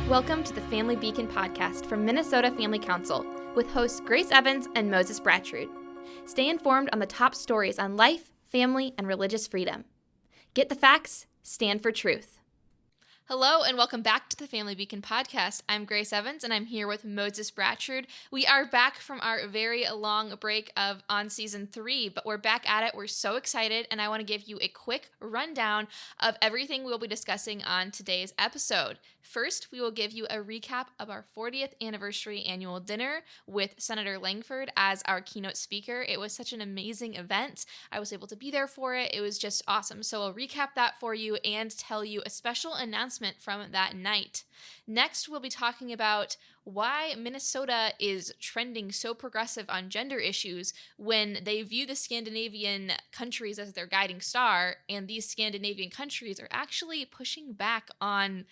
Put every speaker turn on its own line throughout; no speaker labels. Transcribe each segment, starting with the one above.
Welcome to the Family Beacon podcast from Minnesota Family Council with hosts Grace Evans and Moses Brattrud. Stay informed on the top stories on life, family, and religious freedom. Get the facts, stand for truth. Hello and welcome back to the Family Beacon podcast. I'm Grace Evans and I'm here with Moses Brattrud. We are back from our very long break on season 3, but we're back at it. We're so excited, and I want to give you a quick rundown of everything we'll be discussing on today's episode. First, we will give you a recap of our 40th anniversary annual dinner with Senator Langford as our keynote speaker. It was such an amazing event. I was able to be there for it. It was just awesome. So I'll recap that for you and tell you a special announcement from that night. Next, we'll be talking about why Minnesota is trending so progressive on gender issues when they view the Scandinavian countries as their guiding star, and these Scandinavian countries are actually pushing back on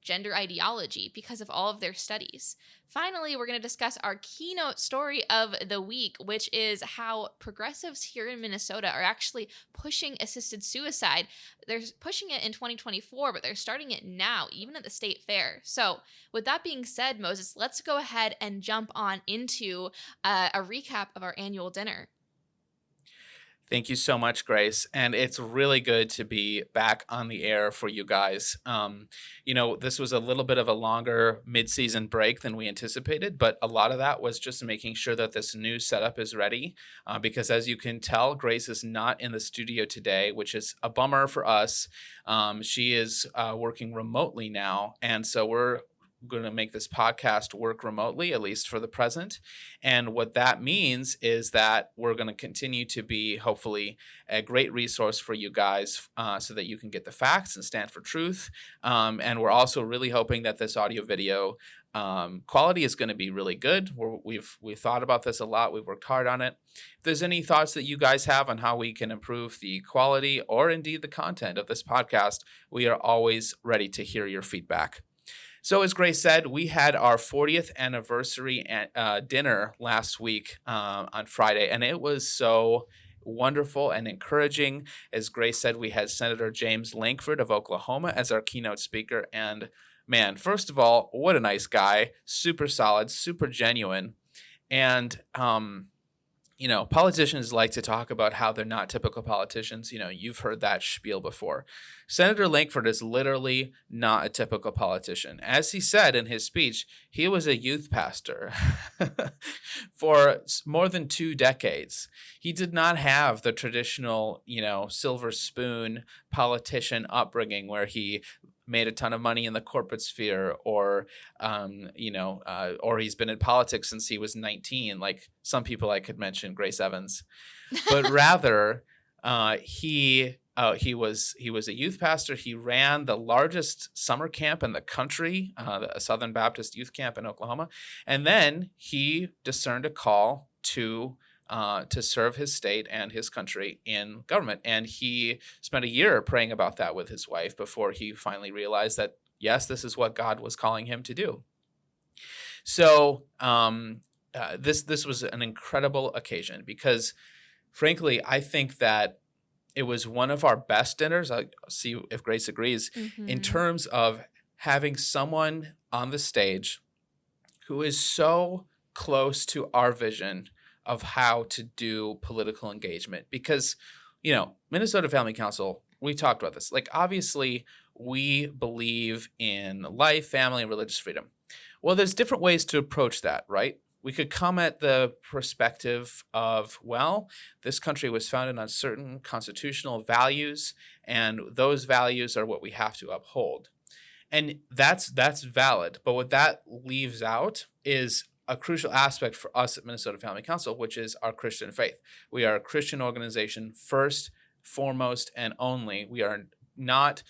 gender ideology because of all of their studies. Finally, we're going to discuss our keynote story of the week, which is how progressives here in Minnesota are actually pushing assisted suicide. They're pushing it in 2024, but they're starting it now, even at the state fair. So with that being said, Moses, let's go ahead and jump on into a recap of our annual dinner.
Thank you so much, Grace. And it's really good to be back on the air for you guys. This was a little bit of a longer mid-season break than we anticipated, but a lot of that was just making sure that this new setup is ready. Because as you can tell, Grace is not in the studio today, which is a bummer for us. She is working remotely now. And so we're going to make this podcast work remotely, at least for the present. And what that means is that we're going to continue to be, hopefully, a great resource for you guys so that you can get the facts and stand for truth. And we're also really hoping that this audio video quality is going to be really good. We've thought about this a lot. We've worked hard on it. If there's any thoughts that you guys have on how we can improve the quality or indeed the content of this podcast, we are always ready to hear your feedback. So as Grace said, we had our 40th anniversary dinner last week on Friday, and it was so wonderful and encouraging. As Grace said, we had Senator James Langford of Oklahoma as our keynote speaker, and man, first of all, what a nice guy, super solid, super genuine, and politicians like to talk about how they're not typical politicians. You've heard that spiel before. Senator Langford is literally not a typical politician. As he said in his speech, he was a youth pastor for more than 2 decades. He did not have the traditional, silver spoon politician upbringing where he made a ton of money in the corporate sphere, or he's been in politics since he was 19, like some people I could mention, Grace Evans. But rather, he was a youth pastor. He ran the largest summer camp in the country, the Southern Baptist Youth Camp in Oklahoma, and then he discerned a call to serve his state and his country in government. And he spent a year praying about that with his wife before he finally realized that, yes, this is what God was calling him to do. So this was an incredible occasion because, frankly, I think that it was one of our best dinners. I'll see if Grace agrees, in terms of having someone on the stage who is so close to our vision of how to do political engagement. Because, Minnesota Family Council, we talked about this. Like, obviously, we believe in life, family, and religious freedom. Well, there's different ways to approach that, right? We could come at the perspective of, well, this country was founded on certain constitutional values, and those values are what we have to uphold. And that's valid. But what that leaves out is a crucial aspect for us at Minnesota Family Council, which is our Christian faith. We are a Christian organization first, foremost, and only. We are not,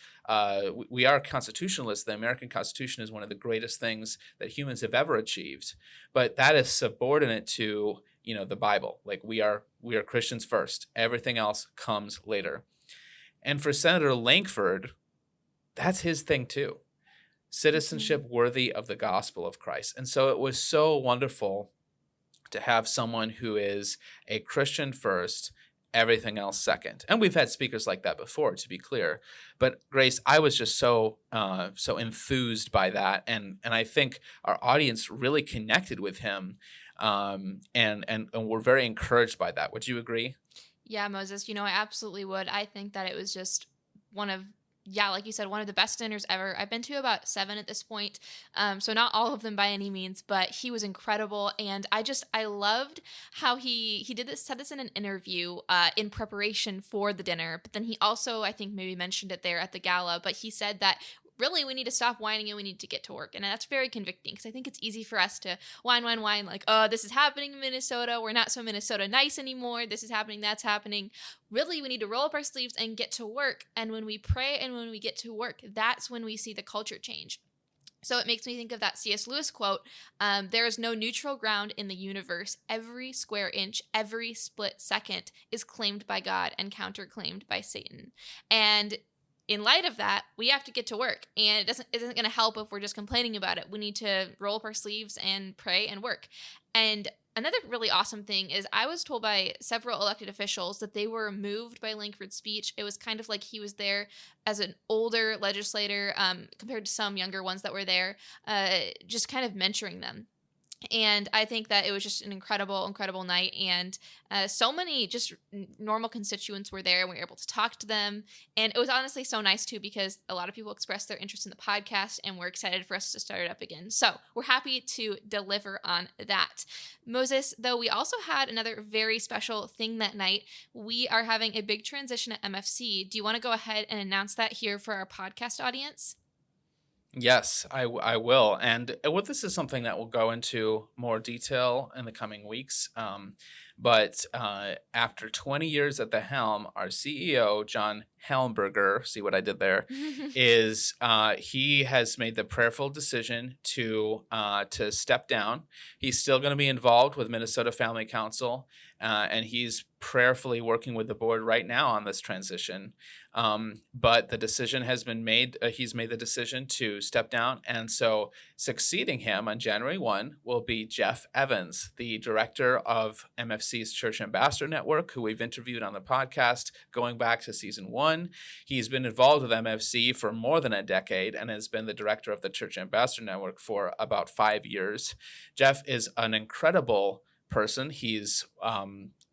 we are constitutionalists. The American Constitution is one of the greatest things that humans have ever achieved, but that is subordinate to, the Bible. Like we are Christians first. Everything else comes later. And for Senator Langford, that's his thing too. Citizenship worthy of the gospel of Christ. And so it was so wonderful to have someone who is a Christian first everything else second. And we've had speakers like that before, to be clear. But Grace, I was just so enthused by that, and I think our audience really connected with him, and we're very encouraged by that. Would you agree?
Yeah, Moses, I absolutely would. I think that it was just like you said, one of the best dinners ever. I've been to about 7 at this point, so not all of them by any means, but he was incredible, and I loved how he said this in an interview in preparation for the dinner, but then he also, I think, maybe mentioned it there at the gala, but he said that really we need to stop whining and we need to get to work. And that's very convicting, because I think it's easy for us to whine, like, oh, this is happening in Minnesota. We're not so Minnesota nice anymore. This is happening, that's happening. Really, we need to roll up our sleeves and get to work. And when we pray and when we get to work, that's when we see the culture change. So it makes me think of that C.S. Lewis quote, there is no neutral ground in the universe. Every square inch, every split second is claimed by God and counterclaimed by Satan. And in light of that, we have to get to work, and it isn't going to help if we're just complaining about it. We need to roll up our sleeves and pray and work. And another really awesome thing is I was told by several elected officials that they were moved by Langford's speech. It was kind of like he was there as an older legislator compared to some younger ones that were there, just kind of mentoring them. And I think that it was just an incredible, incredible night. And so many just normal constituents were there, and we were able to talk to them. And it was honestly so nice, too, because a lot of people expressed their interest in the podcast, and we're excited for us to start it up again. So we're happy to deliver on that. Moses, though, we also had another very special thing that night. We are having a big transition at MFC. Do you want to go ahead and announce that here for our podcast audience?
Yes, I will. And this is something that we'll go into more detail in the coming weeks. But after 20 years at the helm, our CEO, John Helmberger, see what I did there, is he has made the prayerful decision to step down. He's still going to be involved with Minnesota Family Council, and he's prayerfully working with the board right now on this transition. But the decision has been made. He's made the decision to step down. And so succeeding him on January 1 will be Jeff Evans, the director of MFC's Church Ambassador Network, who we've interviewed on the podcast going back to season 1. He's been involved with MFC for more than a decade and has been the director of the Church Ambassador Network for about 5 years. Jeff is an incredible person. He's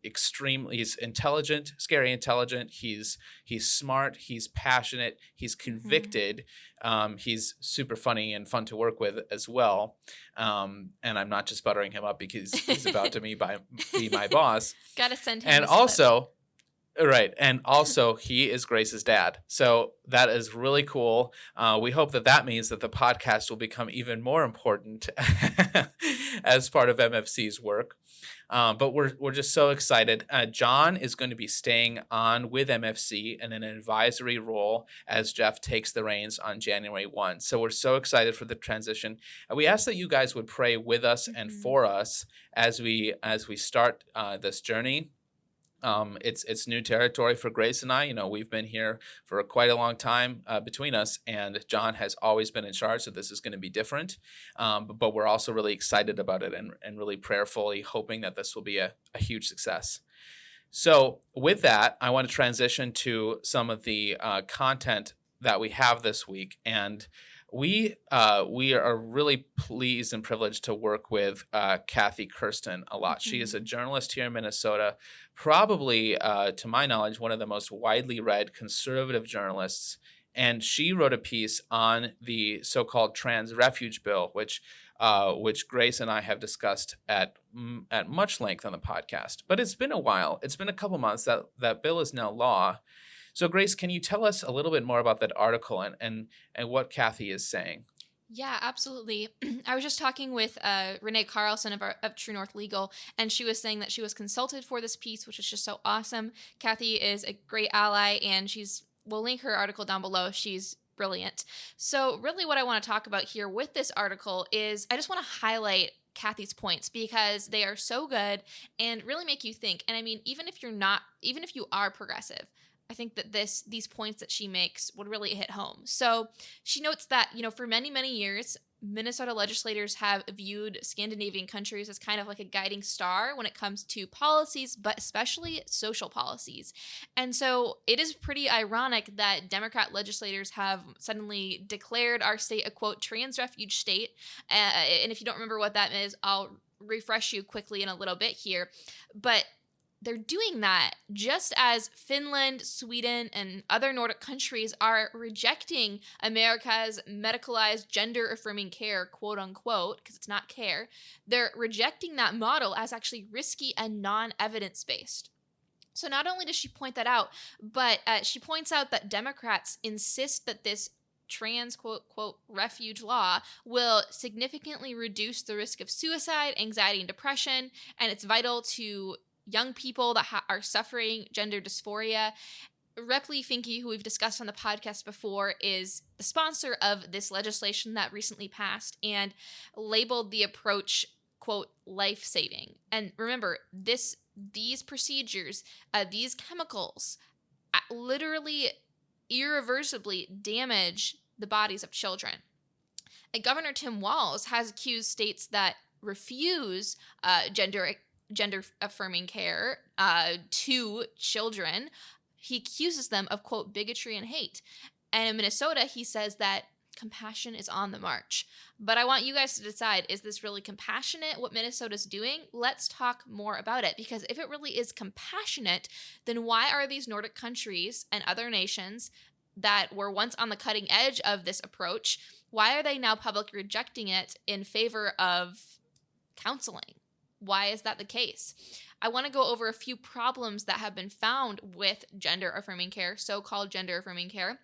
he's intelligent, scary intelligent. He's smart. He's passionate. He's convicted. He's super funny and fun to work with as well. And I'm not just buttering him up because he's about to be my boss.
Gotta send him.
And also, right. And also, he is Grace's dad. So that is really cool. We hope that means that the podcast will become even more important as part of MFC's work. But we're just so excited. John is going to be staying on with MFC in an advisory role as Jeff takes the reins on January 1. So we're so excited for the transition. And we ask that you guys would pray with us and for us as we start this journey. It's new territory for Grace and I. We've been here for quite a long time between us, and John has always been in charge, so this is going to be different. But we're also really excited about it and really prayerfully hoping that this will be a huge success. So with that, I want to transition to some of the content that we have this week. And we are really pleased and privileged to work with Kathy Kirsten a lot. She is a journalist here in Minnesota, probably, to my knowledge, one of the most widely read conservative journalists. And she wrote a piece on the so-called trans refuge bill, which Grace and I have discussed at much length on the podcast. But it's been a while. It's been a couple months. That bill is now law. So, Grace, can you tell us a little bit more about that article and what Kathy is saying?
Yeah, absolutely. I was just talking with Renee Carlson of True North Legal, and she was saying that she was consulted for this piece, which is just so awesome. Kathy is a great ally, and we'll link her article down below. She's brilliant. So really what I want to talk about here with this article is I just want to highlight Kathy's points because they are so good and really make you think. And I mean, even if you are progressive, I think that these points that she makes would really hit home. So she notes that, for many, many years, Minnesota legislators have viewed Scandinavian countries as kind of like a guiding star when it comes to policies, but especially social policies. And so it is pretty ironic that Democrat legislators have suddenly declared our state a, quote, trans refuge state. And if you don't remember what that is, I'll refresh you quickly in a little bit here. But they're doing that just as Finland, Sweden, and other Nordic countries are rejecting America's medicalized gender-affirming care, quote unquote, because it's not care. They're rejecting that model as actually risky and non-evidence-based. So not only does she point that out, but she points out that Democrats insist that this trans, quote, quote, refuge law will significantly reduce the risk of suicide, anxiety, and depression, and it's vital to young people that are suffering gender dysphoria. Ripley Finke, who we've discussed on the podcast before, is the sponsor of this legislation that recently passed and labeled the approach, quote, life-saving. And remember, these procedures, these chemicals literally irreversibly damage the bodies of children. And Governor Tim Walz has accused states that refuse gender-affirming care to children. He accuses them of, quote, bigotry and hate. And in Minnesota, he says that compassion is on the march. But I want you guys to decide, is this really compassionate, what Minnesota's doing? Let's talk more about it, because if it really is compassionate, then why are these Nordic countries and other nations that were once on the cutting edge of this approach, why are they now publicly rejecting it in favor of counseling? Why is that the case? I want to go over a few problems that have been found with gender-affirming care, so-called gender-affirming care,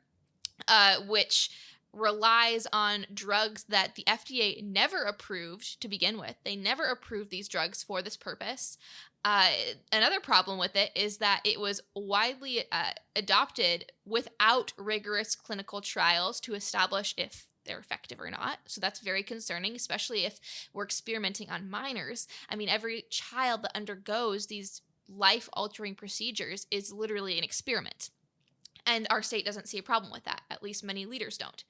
which relies on drugs that the FDA never approved to begin with. They never approved these drugs for this purpose. Another problem with it is that it was widely adopted without rigorous clinical trials to establish if they're effective or not. So that's very concerning, especially if we're experimenting on minors. I mean, every child that undergoes these life-altering procedures is literally an experiment. And our state doesn't see a problem with that. At least many leaders don't.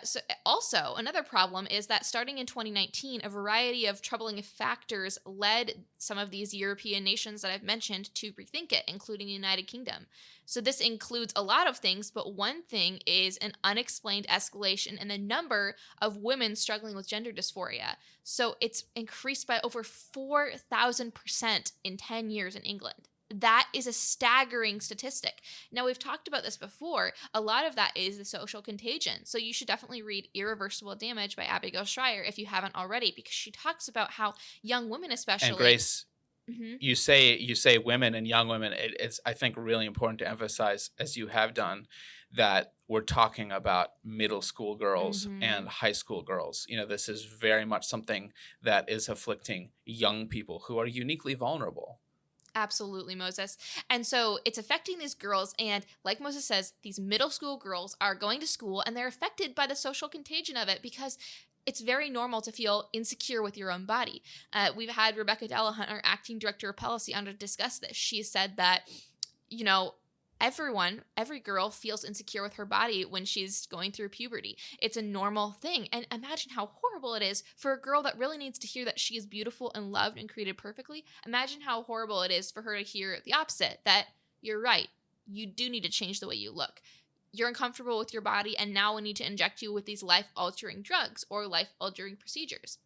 So also, another problem is that starting in 2019, a variety of troubling factors led some of these European nations that I've mentioned to rethink it, including the United Kingdom. So this includes a lot of things, but one thing is an unexplained escalation in the number of women struggling with gender dysphoria. So it's increased by over 4,000% in 10 years in England. That is a staggering statistic. Now, we've talked about this before. A lot of that is the social contagion. So you should definitely read Irreversible Damage by Abigail Shrier if you haven't already, because she talks about how young women especially...
And Grace, you say women and young women. It's, I think, really important to emphasize, as you have done, that we're talking about middle school girls and high school girls. This is very much something that is afflicting young people who are uniquely vulnerable.
Absolutely, Moses. And so it's affecting these girls. And like Moses says, these middle school girls are going to school and they're affected by the social contagion of it because it's very normal to feel insecure with your own body. We've had Rebecca Delahunt, our acting director of policy, on to discuss this. She said that, every girl feels insecure with her body when she's going through puberty. It's a normal thing. And imagine how horrible it is for a girl that really needs to hear that she is beautiful and loved and created perfectly. Imagine how horrible it is for her to hear the opposite, that you're right. You do need to change the way you look. You're uncomfortable with your body, and now we need to inject you with these life-altering drugs or life-altering procedures.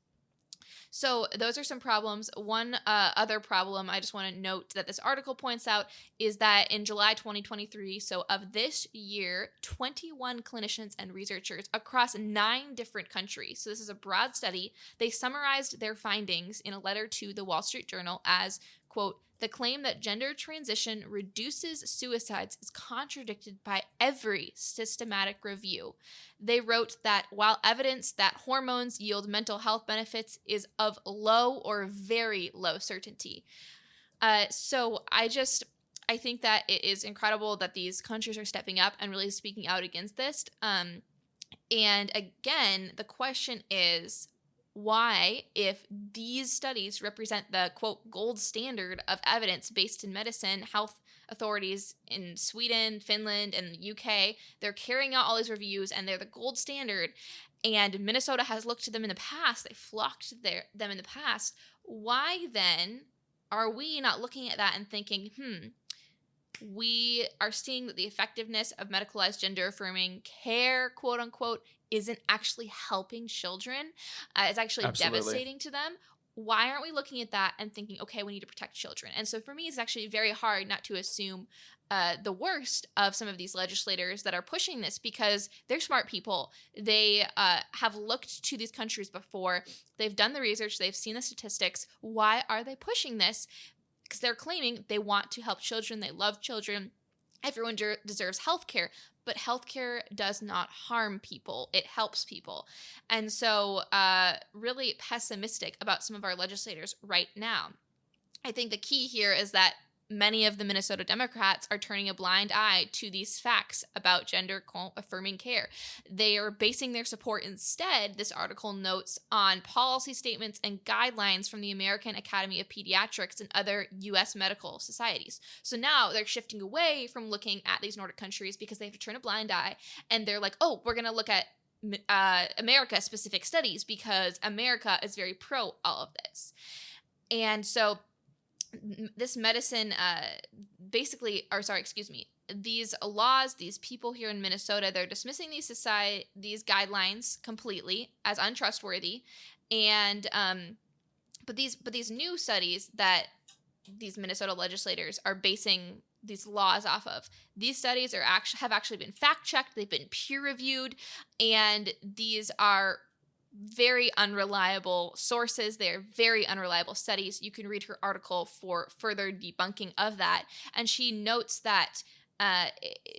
So those are some problems. One other problem I just want to note that this article points out is that in July 2023, so of this year, 21 clinicians and researchers across 9 different countries, so this is a broad study, they summarized their findings in a letter to the Wall Street Journal as, quote, the claim that gender transition reduces suicides is contradicted by every systematic review. They wrote that while evidence that hormones yield mental health benefits is of low or very low certainty. So I think that it is incredible that these countries are stepping up and really speaking out against this. And again, the question is, why, if these studies represent the, quote, gold standard of evidence based in medicine, health, authorities in Sweden, Finland, and the UK, they're carrying out all these reviews, and they're the gold standard. And Minnesota has looked to them in the past. They flocked to them in the past. Why then are we not looking at that and thinking, we are seeing that the effectiveness of medicalized gender-affirming care, quote unquote, isn't actually helping children. It's actually
Absolutely.
devastating to them. Why aren't we looking at that and thinking, okay, we need to protect children? And so for me, it's actually very hard not to assume the worst of some of these legislators that are pushing this, because they're smart people. They have looked to these countries before. They've done the research. They've seen the statistics. Why are they pushing this? Because they're claiming they want to help children. They love children. Everyone deserves health care. But healthcare does not harm people. It helps people. And so really pessimistic about some of our legislators right now. I think the key here is that many of the Minnesota Democrats are turning a blind eye to these facts about gender-affirming care. They are basing their support instead, this article notes, on policy statements and guidelines from the American Academy of Pediatrics and other U.S. medical societies. So now they're shifting away from looking at these Nordic countries because they have to turn a blind eye, and they're like, oh, we're going to look at America-specific studies because America is very pro all of this. And so this medicine these laws, these people here in Minnesota, they're dismissing these guidelines completely as untrustworthy. And but these new studies that these Minnesota legislators are basing these laws off of, these studies have actually been fact-checked, they've been peer-reviewed, and these are very unreliable sources. They're very unreliable studies. You can read her article for further debunking of that. And she notes that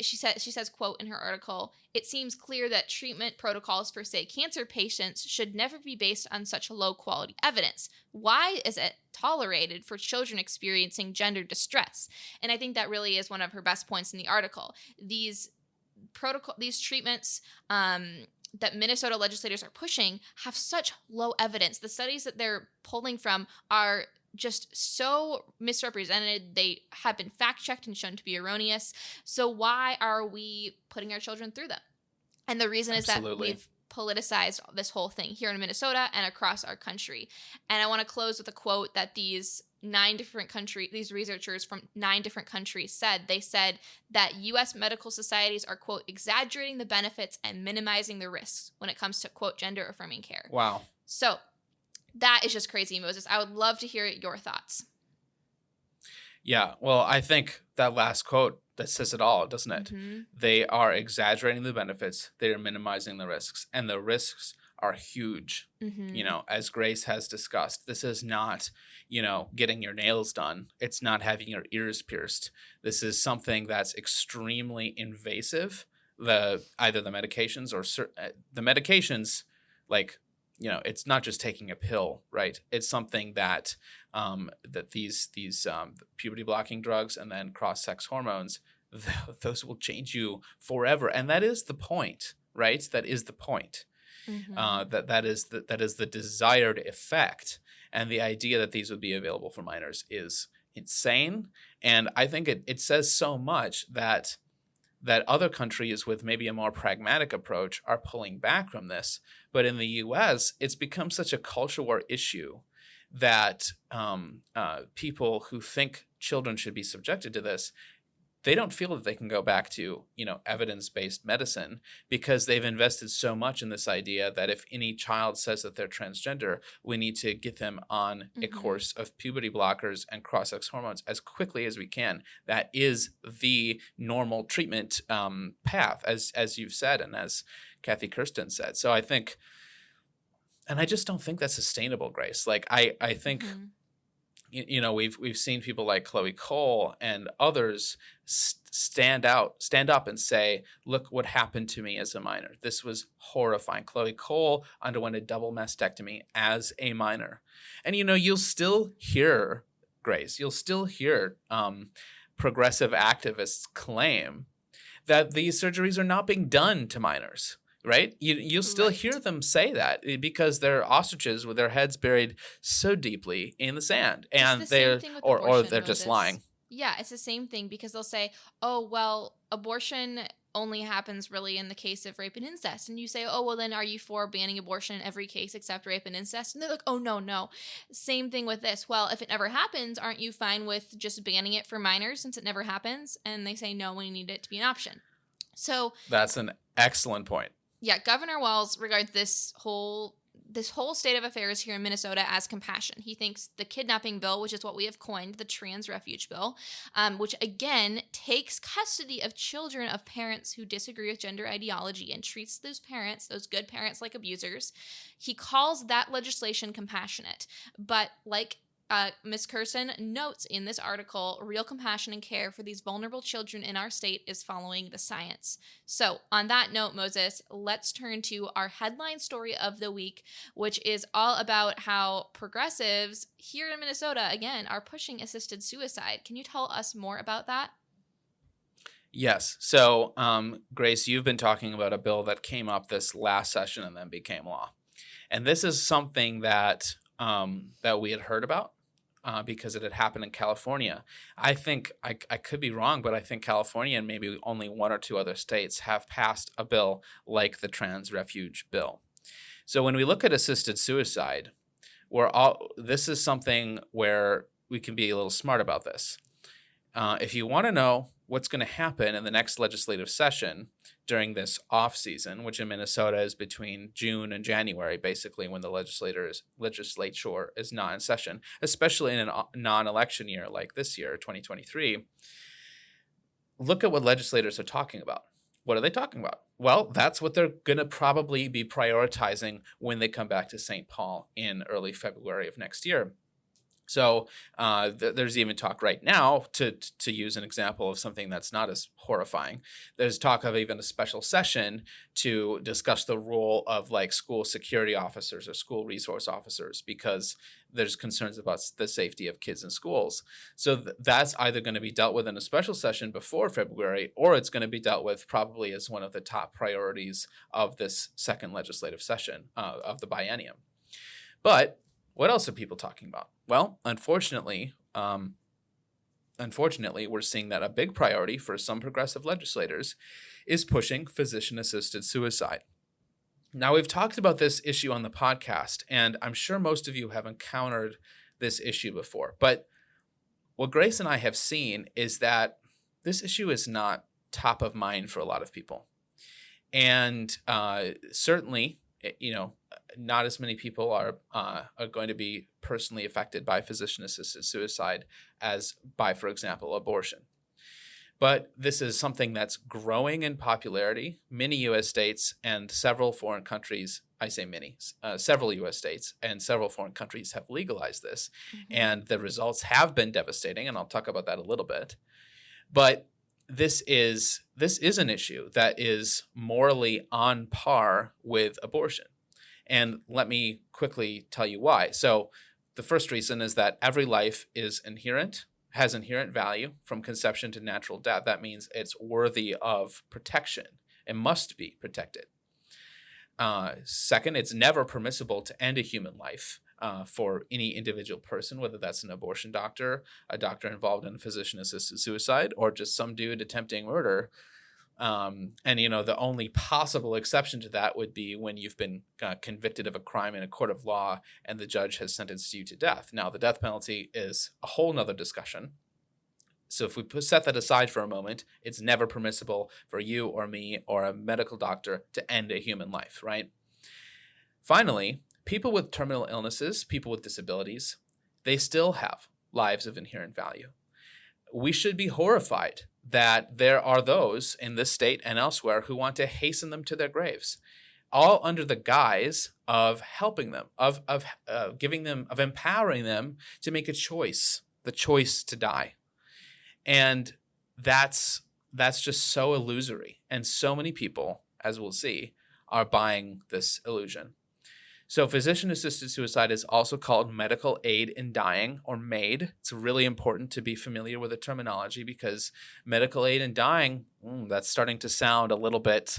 she says, quote, in her article, "It seems clear that treatment protocols for, say, cancer patients should never be based on such low quality evidence. Why is it tolerated for children experiencing gender distress?" And I think that really is one of her best points in the article. These treatments, that Minnesota legislators are pushing have such low evidence. The studies that they're pulling from are just so misrepresented. They have been fact-checked and shown to be erroneous. So why are we putting our children through them? And the reason is that we've politicized this whole thing here in Minnesota and across our country. And I want to close with a quote that these researchers from 9 different countries said. They said that U.S. medical societies are, quote, exaggerating the benefits and minimizing the risks when it comes to, quote, gender-affirming care.
Wow.
So that is just crazy, Moses. I would love to hear your thoughts.
Yeah, well, I think that last quote, that says it all, doesn't it? Mm-hmm. They are exaggerating the benefits. They are minimizing the risks. And the risks are huge. Mm-hmm. You know, as Grace has discussed, this is not, getting your nails done. It's not having your ears pierced. This is something that's extremely invasive. Either the medications or the medications, it's not just taking a pill, right? It's something that that these puberty blocking drugs and then cross-sex hormones, those will change you forever. And that is the point, right? That is the point. Mm-hmm. That is the desired effect. And the idea that these would be available for minors is insane. And I think it says so much that other countries with maybe a more pragmatic approach are pulling back from this. But in the U.S., it's become such a culture war issue that people who think children should be subjected to this, they don't feel that they can go back to, evidence-based medicine, because they've invested so much in this idea that if any child says that they're transgender, we need to get them on a course of puberty blockers and cross-sex hormones as quickly as we can. That is the normal treatment path, as you've said, and as Kathy Kirsten said. So I think, and I just don't think that's sustainable, Grace. I think... we've seen people like Chloe Cole and others stand up and say, look what happened to me as a minor. This was horrifying. Chloe Cole underwent a double mastectomy as a minor. And, you'll still hear, Grace, progressive activists claim that these surgeries are not being done to minors. Right? You'll still hear them say that because they're ostriches with their heads buried so deeply in the sand, and they're just lying.
Yeah, it's the same thing because they'll say, oh, well, abortion only happens really in the case of rape and incest. And you say, oh, well, then are you for banning abortion in every case except rape and incest? And they're like, oh, no, no. Same thing with this. Well, if it never happens, aren't you fine with just banning it for minors since it never happens? And they say, no, we need it to be an option. So
that's an excellent point.
Yeah, Governor Walz regards this whole state of affairs here in Minnesota as compassion. He thinks the kidnapping bill, which is what we have coined the trans refuge bill, which again takes custody of children of parents who disagree with gender ideology and treats those parents, those good parents, like abusers. He calls that legislation compassionate. But like Ms. Curson notes in this article, real compassion and care for these vulnerable children in our state is following the science. So on that note, Moses, let's turn to our headline story of the week, which is all about how progressives here in Minnesota, again, are pushing assisted suicide. Can you tell us more about that?
Yes. So, Grace, you've been talking about a bill that came up this last session and then became law. And this is something that we had heard about. Because it had happened in California. I think, I could be wrong, but I think California and maybe only one or two other states have passed a bill like the trans refuge bill. So when we look at assisted suicide, this is something where we can be a little smart about this. If you want to know what's going to happen in the next legislative session during this off season, which in Minnesota is between June and January, basically when the legislature is not in session, especially in a non-election year like this year, 2023, look at what legislators are talking about. What are they talking about? Well, that's what they're going to probably be prioritizing when they come back to St. Paul in early February of next year. So there's even talk right now, to use an example of something that's not as horrifying, there's talk of even a special session to discuss the role of like school security officers or school resource officers, because there's concerns about the safety of kids in schools. So that's either going to be dealt with in a special session before February, or it's going to be dealt with probably as one of the top priorities of this second legislative session of the biennium. But what else are people talking about? Well, unfortunately, we're seeing that a big priority for some progressive legislators is pushing physician-assisted suicide. Now, we've talked about this issue on the podcast, and I'm sure most of you have encountered this issue before. But what Grace and I have seen is that this issue is not top of mind for a lot of people. And certainly, not as many people are going to be personally affected by physician-assisted suicide as by, for example, abortion. But this is something that's growing in popularity. Many U.S. states and several foreign countries, I say many, several U.S. states and several foreign countries have legalized this. Mm-hmm. And the results have been devastating, and I'll talk about that a little bit. But this is an issue that is morally on par with abortion. And let me quickly tell you why. So the first reason is that every life has inherent value from conception to natural death. That means it's worthy of protection. It must be protected. Second, it's never permissible to end a human life for any individual person, whether that's an abortion doctor, a doctor involved in physician-assisted suicide, or just some dude attempting murder. And the only possible exception to that would be when you've been convicted of a crime in a court of law and the judge has sentenced you to death. Now, the death penalty is a whole nother discussion. So if we set that aside for a moment, it's never permissible for you or me or a medical doctor to end a human life, right? Finally, people with terminal illnesses, people with disabilities, they still have lives of inherent value. We should be horrified that there are those in this state and elsewhere who want to hasten them to their graves, all under the guise of helping them, of giving them, of empowering them to make a choice, the choice to die. And that's just so illusory. And so many people, as we'll see, are buying this illusion. So physician-assisted suicide is also called medical aid in dying, or MAID. It's really important to be familiar with the terminology because medical aid in dying, that's starting to sound a little bit,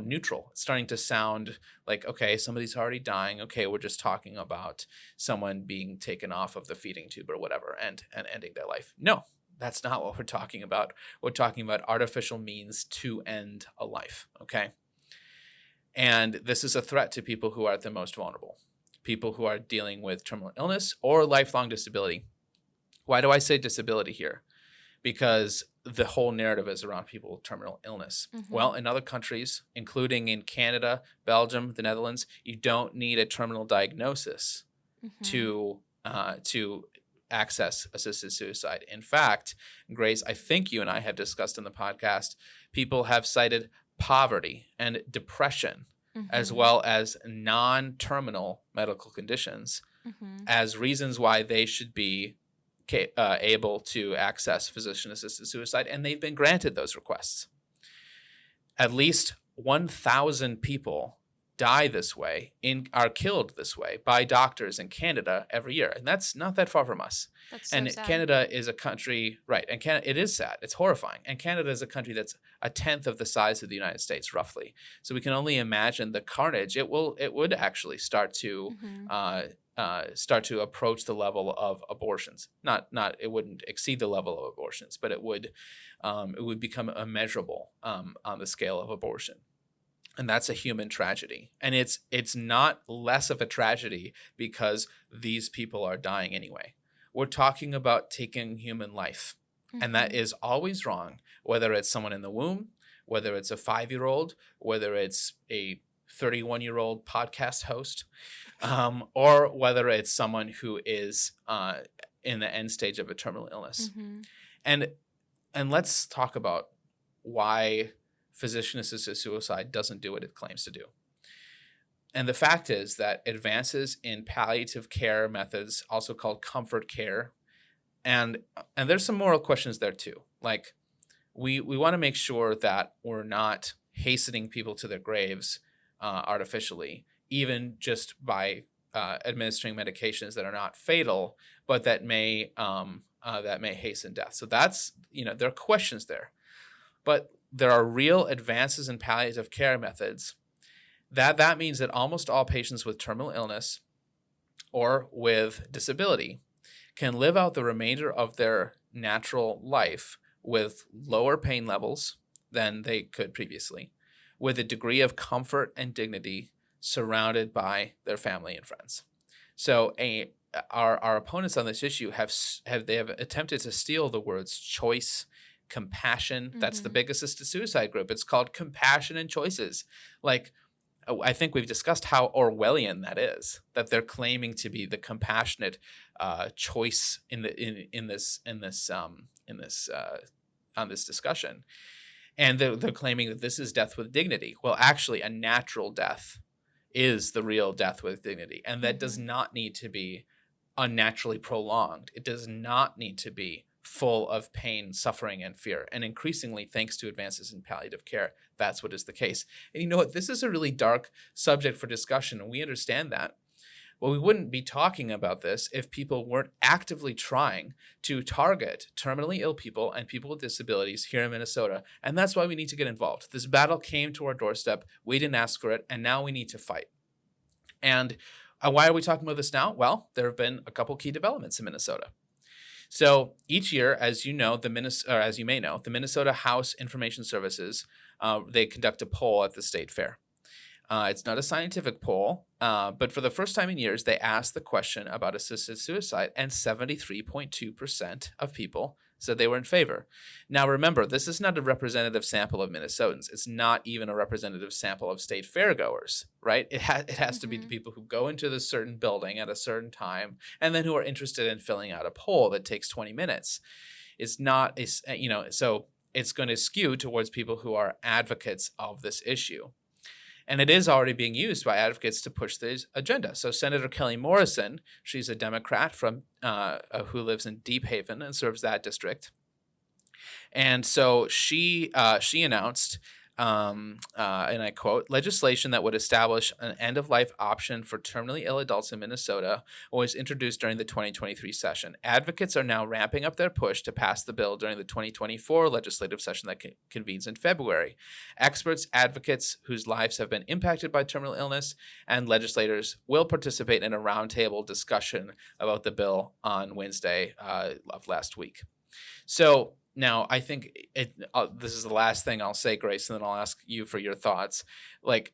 neutral. It's starting to sound like, okay, somebody's already dying. Okay, we're just talking about someone being taken off of the feeding tube or whatever and ending their life. No, That's not what we're talking about. We're talking about artificial means to end a life, okay? And this is a threat to people who are the most vulnerable, people who are dealing with terminal illness or lifelong disability. Why do I say disability here? Because the whole narrative is around people with terminal illness. Well, in other countries, including in Canada, Belgium, the Netherlands, you don't need a terminal diagnosis to access assisted suicide. In fact, Grace, I think you and I have discussed in the podcast, people have cited poverty and depression as well as non-terminal medical conditions as reasons why they should be able to access physician-assisted suicide, and they've been granted those requests. At least 1,000 people die this way, are killed this way by doctors in Canada every year, and that's not that far from us.
That's so
and
sad.
Canada is a country, right? And it is sad. It's horrifying. And Canada is a country that's a tenth of the size of the United States, roughly. So we can only imagine the carnage. It would actually start to approach the level of abortions. It wouldn't exceed the level of abortions, but it would become immeasurable on the scale of abortion. And that's a human tragedy. And it's not less of a tragedy because these people are dying anyway. We're talking about taking human life. And that is always wrong, whether it's someone in the womb, whether it's a 5-year-old, whether it's a 31-year-old podcast host, or whether it's someone who is in the end stage of a terminal illness. And let's talk about why physician-assisted suicide doesn't do what it claims to do. And the fact is that advances in palliative care methods, also called comfort care, and there's some moral questions there too. Like we want to make sure that we're not hastening people to their graves artificially, even just by administering medications that are not fatal, but that may hasten death. So that's, there are questions there. But there are real advances in palliative care methods. That means that almost all patients with terminal illness or with disability can live out the remainder of their natural life with lower pain levels than they could previously, with a degree of comfort and dignity surrounded by their family and friends. So our opponents on this issue have attempted to steal the words choice, compassion. That's the big assisted suicide group. It's called Compassion and Choices. Like, I think we've discussed how Orwellian that is, that they're claiming to be the compassionate choice on this discussion. And they're claiming that this is death with dignity. Well, actually, a natural death is the real death with dignity. And that does not need to be unnaturally prolonged. It does not need to be full of pain, suffering, and fear. And increasingly, thanks to advances in palliative care, that's what is the case. And you know what? This is a really dark subject for discussion, and we understand that. Well, we wouldn't be talking about this if people weren't actively trying to target terminally ill people and people with disabilities here in Minnesota. And that's why we need to get involved. This battle came to our doorstep. We didn't ask for it, and now we need to fight. And why are we talking about this now? Well, there have been a couple key developments in Minnesota. So each year, as you know, as you may know, the Minnesota House Information Services, they conduct a poll at the state fair. It's not a scientific poll, but for the first time in years, they asked the question about assisted suicide, and 73.2% of people said they were in favor. Now, remember, this is not a representative sample of Minnesotans. It's not even a representative sample of state fairgoers, right? It has to be the people who go into this certain building at a certain time and then who are interested in filling out a poll that takes 20 minutes. It's not, so it's going to skew towards people who are advocates of this issue. And it is already being used by advocates to push this agenda. So Senator Kelly Morrison, she's a Democrat from who lives in Deep Haven and serves that district. And so she announced, and I quote, legislation that would establish an end-of-life option for terminally ill adults in Minnesota was introduced during the 2023 session. Advocates are now ramping up their push to pass the bill during the 2024 legislative session that convenes in February. Experts, advocates whose lives have been impacted by terminal illness, and legislators will participate in a roundtable discussion about the bill on Wednesday of last week. So now I think this is the last thing I'll say, Grace, and then I'll ask you for your thoughts. Like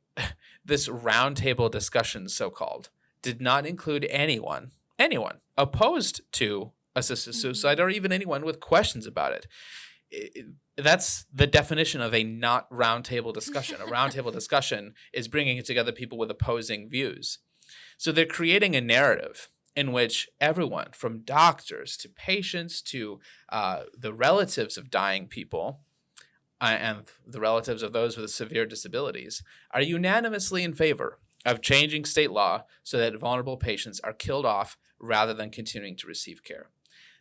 this roundtable discussion, so-called, did not include anyone opposed to assisted suicide or even anyone with questions about it. That's the definition of a not roundtable discussion. A roundtable discussion is bringing together people with opposing views. So they're creating a narrative in which everyone, from doctors to patients to the relatives of dying people and the relatives of those with severe disabilities, are unanimously in favor of changing state law so that vulnerable patients are killed off rather than continuing to receive care.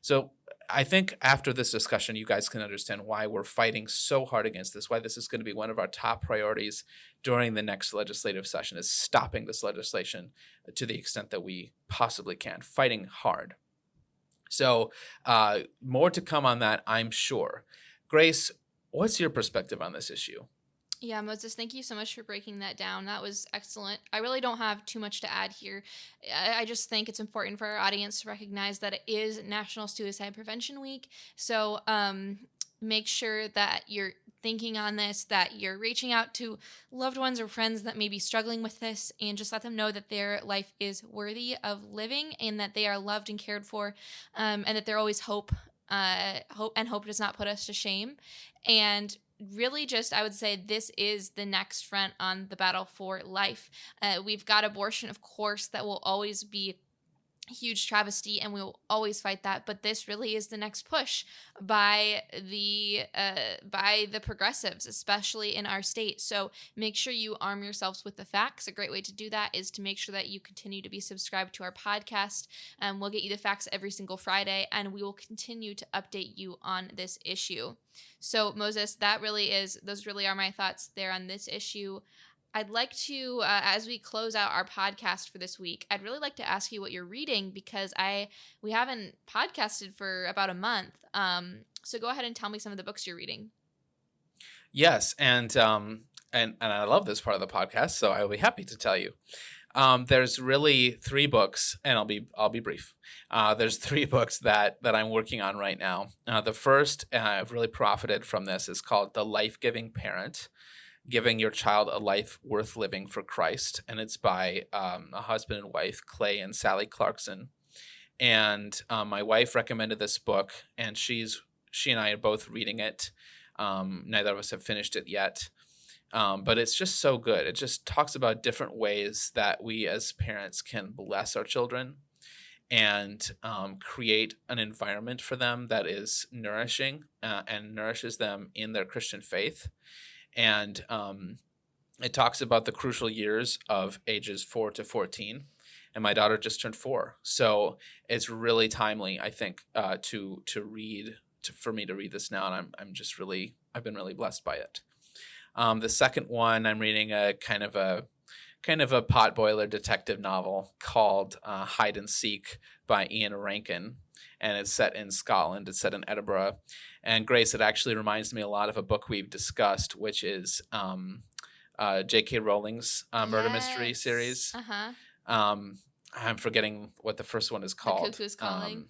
So I think after this discussion, you guys can understand why we're fighting so hard against this, why this is going to be one of our top priorities during the next legislative session, is stopping this legislation to the extent that we possibly can, fighting hard. So more to come on that, I'm sure. Grace, what's your perspective on this issue?
Yeah, Moses, thank you so much for breaking that down. That was excellent. I really don't have too much to add here. I just think it's important for our audience to recognize that it is National Suicide Prevention Week. So make sure that you're thinking on this, that you're reaching out to loved ones or friends that may be struggling with this, and just let them know that their life is worthy of living and that they are loved and cared for, and that there always hope. Hope does not put us to shame. And really just, I would say, this is the next front on the battle for life. We've got abortion, of course, that will always be a huge travesty, and we will always fight that. But this really is the next push by the progressives, especially in our state. So make sure you arm yourselves with the facts. A great way to do that is to make sure that you continue to be subscribed to our podcast. We'll get you the facts every single Friday, and we will continue to update you on this issue. So Moses, those really are my thoughts there on this issue. I'd like to, as we close out our podcast for this week, I'd really like to ask you what you're reading, because we haven't podcasted for about a month. So go ahead and tell me some of the books you're reading.
Yes, and I love this part of the podcast, so I'll be happy to tell you. There's really 3 books, and I'll be brief. There's 3 books that I'm working on right now. The first, I've really profited from this, is called The Life-Giving Parent: Giving Your Child a Life Worth Living for Christ. And it's by a husband and wife, Clay and Sally Clarkson. And my wife recommended this book, and she and I are both reading it. Neither of us have finished it yet. But it's just so good. It just talks about different ways that we as parents can bless our children and create an environment for them that is nourishing and nourishes them in their Christian faith. And it talks about the crucial years of ages 4 to 14. And my daughter just turned 4. So it's really timely, I think, for me to read this now. And I've been really blessed by it. The second one, I'm reading a kind of a potboiler detective novel called Hide and Seek by Ian Rankin. And it's set in Scotland. It's set in Edinburgh. And Grace, it actually reminds me a lot of a book we've discussed, which is J.K. Rowling's murder mystery series. I'm forgetting what the first one is called.
The Cuckoo's Calling.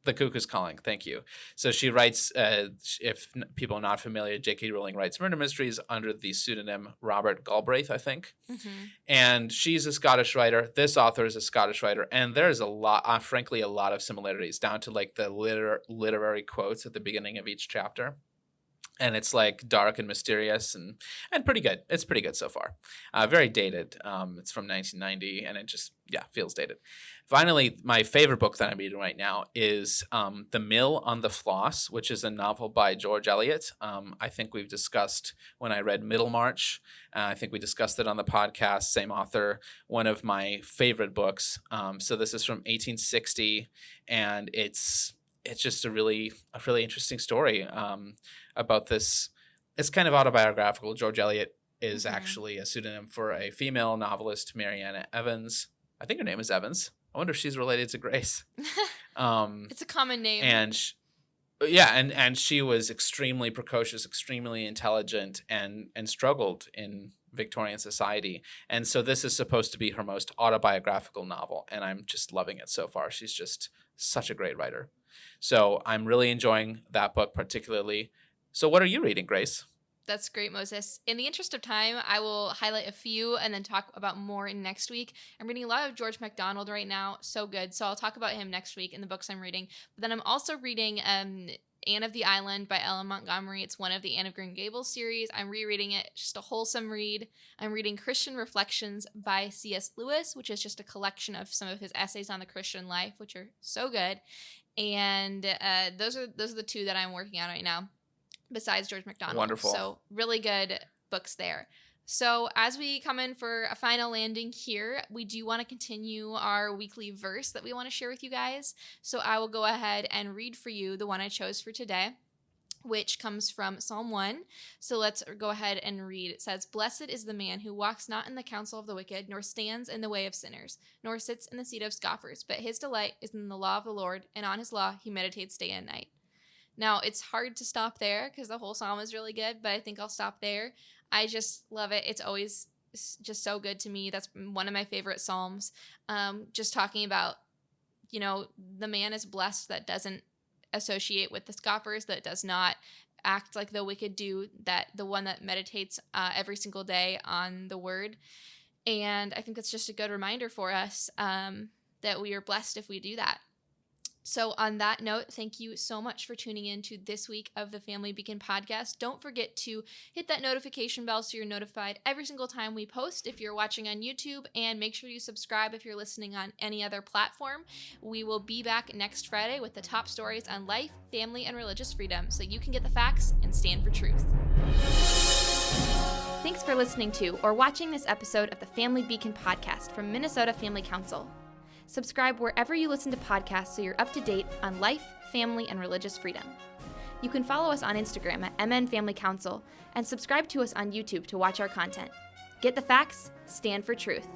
The Cuckoo's Calling. Thank you. So she writes, if people are not familiar, J.K. Rowling writes murder mysteries under the pseudonym Robert Galbraith, I think. And she's a Scottish writer. This author is a Scottish writer. And there's a lot, frankly, a lot of similarities, down to like the literary quotes at the beginning of each chapter. And it's like dark and mysterious and pretty good. It's pretty good so far. Very dated. It's from 1990, and it just, feels dated. Finally, my favorite book that I'm reading right now is The Mill on the Floss, which is a novel by George Eliot. I think we've discussed when I read Middlemarch. I think we discussed it on the podcast, same author, one of my favorite books. So this is from 1860, and it's just a really interesting story about this. It's kind of autobiographical. George Eliot is actually a pseudonym for a female novelist, Marianne Evans. I think her name is Evans. I wonder if she's related to Grace.
It's a common name.
And she was extremely precocious, extremely intelligent, and struggled in Victorian society. And so this is supposed to be her most autobiographical novel, and I'm just loving it so far. She's just such a great writer. So I'm really enjoying that book particularly. So what are you reading, Grace?
That's great, Moses. In the interest of time, I will highlight a few and then talk about more next week. I'm reading a lot of George MacDonald right now. So good. So I'll talk about him next week in the books I'm reading. But then I'm also reading Anne of the Island by Ellen Montgomery. It's one of the Anne of Green Gables series. I'm rereading it. Just a wholesome read. I'm reading Christian Reflections by C.S. Lewis, which is just a collection of some of his essays on the Christian life, which are so good. And those are the two that I'm working on right now, besides George MacDonald.
Wonderful.
So really good books there. So as we come in for a final landing here, we do want to continue our weekly verse that we want to share with you guys. So I will go ahead and read for you the one I chose for today, which comes from Psalm 1. So let's go ahead and read. It says, "Blessed is the man who walks not in the counsel of the wicked, nor stands in the way of sinners, nor sits in the seat of scoffers, but his delight is in the law of the Lord, and on his law he meditates day and night." Now, it's hard to stop there because the whole psalm is really good, but I think I'll stop there. I just love it. It's always just so good to me. That's one of my favorite psalms. Just talking about, the man is blessed that doesn't associate with the scoffers, that does not act like the wicked do, that the one that meditates every single day on the word. And I think that's just a good reminder for us that we are blessed if we do that. So on that note, thank you so much for tuning in to this week of the Family Beacon podcast. Don't forget to hit that notification bell so you're notified every single time we post if you're watching on YouTube, and make sure you subscribe if you're listening on any other platform. We will be back next Friday with the top stories on life, family, and religious freedom so you can get the facts and stand for truth. Thanks for listening to or watching this episode of the Family Beacon podcast from Minnesota Family Council. Subscribe wherever you listen to podcasts so you're up to date on life, family, and religious freedom. You can follow us on Instagram at MN Family Council and subscribe to us on YouTube to watch our content. Get the facts, stand for truth.